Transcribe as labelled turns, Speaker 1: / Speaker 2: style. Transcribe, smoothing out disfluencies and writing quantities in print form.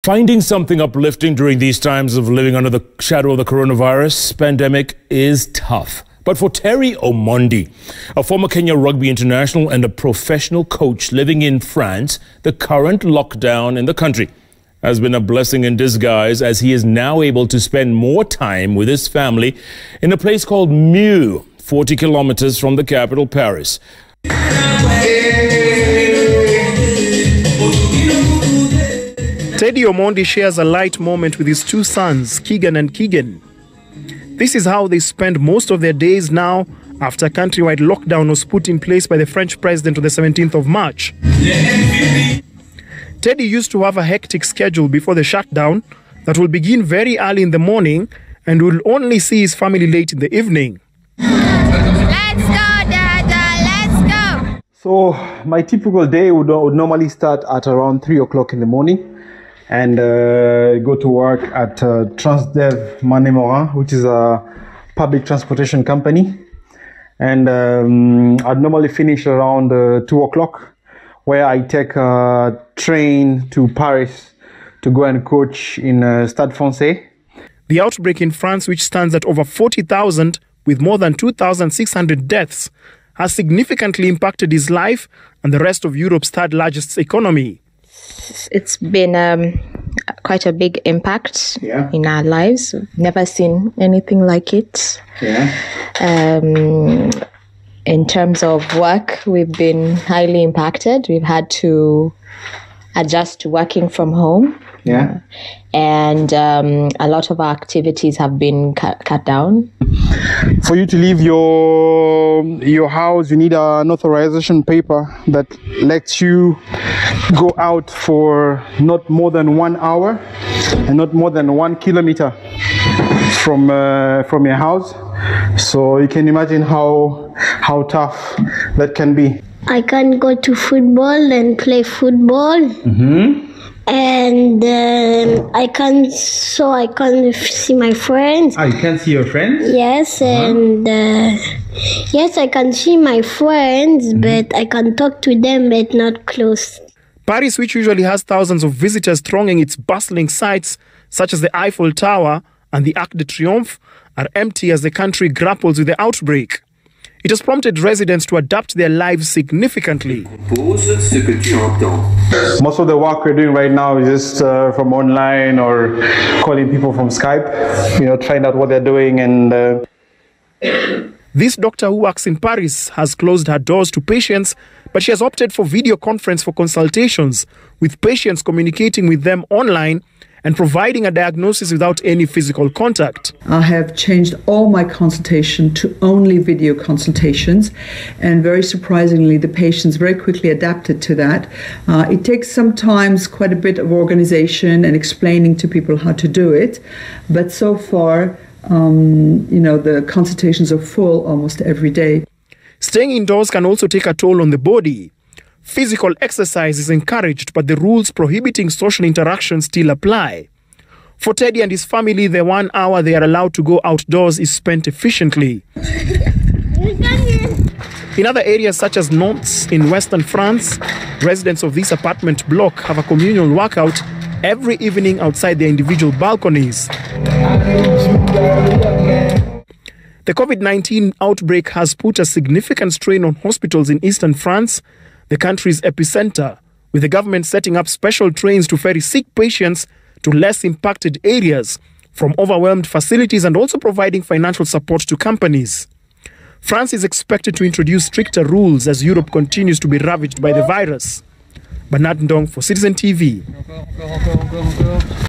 Speaker 1: Finding something uplifting during these times of living under the shadow of the coronavirus pandemic is tough. But for Teddy Omondi, a former Kenyan rugby international and a professional coach living in France, the current lockdown in the country has been a blessing in disguise, as he is now able to spend more time with his family in a place called Meaux, 40 kilometers from the capital, Paris.
Speaker 2: Teddy Omondi shares a light moment with his two sons, Keegan and Keegan. This is how they spend most of their days now after a countrywide lockdown was put in place by the French president on the 17th of March. Teddy used to have a hectic schedule before the shutdown that will begin very early in the morning and will only see his family late in the evening.
Speaker 3: Let's go, Dada, let's go!
Speaker 4: So my typical day would normally start at around 3 o'clock in the morning and go to work at Transdev Manemora, which is a public transportation company. And I'd normally finish around 2 o'clock, where I take a train to Paris to go and coach in Stade Francais.
Speaker 2: The outbreak in France, which stands at over 40,000 with more than 2,600 deaths, has significantly impacted his life and the rest of Europe's third largest economy.
Speaker 5: It's been quite a big impact in our lives. We've never seen anything like it. In terms of work, we've been highly impacted. We've had to adjust to working from home. And a lot of our activities have been cut down.
Speaker 4: For you to leave your house, you need an authorization paper that lets you go out for not more than 1 hour and not more than 1 kilometer from your house. So you can imagine how tough that can be.
Speaker 6: I can go to football and play football. And I can see my friends.
Speaker 4: Ah, you can see your friends?
Speaker 6: Yes, and yes, I can see my friends, but I can talk to them, but not close.
Speaker 2: Paris, which usually has thousands of visitors thronging its bustling sites, such as the Eiffel Tower and the Arc de Triomphe, are empty as the country grapples with the outbreak. It has prompted residents to adapt their lives significantly.
Speaker 4: Most of the work we're doing right now is just from online or calling people from Skype, trying out what they're doing. And
Speaker 2: this doctor who works in Paris has closed her doors to patients, but she has opted for video conference for consultations, with patients communicating with them online and providing a diagnosis without any physical contact.
Speaker 7: I have changed all my consultation to only video consultations, and very surprisingly, the patients very quickly adapted to that. It takes sometimes quite a bit of organization and explaining to people how to do it, but so far, the consultations are full almost every day.
Speaker 2: Staying indoors can also take a toll on the body. Physical exercise is encouraged, but the rules prohibiting social interaction still apply. For Teddy and his family, the 1 hour they are allowed to go outdoors is spent efficiently. In other areas such as Nantes in western France, residents of this apartment block have a communal workout every evening outside their individual balconies. The COVID-19 outbreak has put a significant strain on hospitals in eastern France, the country's epicenter, with the government setting up special trains to ferry sick patients to less impacted areas from overwhelmed facilities, and also providing financial support to companies. France is expected to introduce stricter rules as Europe continues to be ravaged by the virus. Ndong for Citizen TV.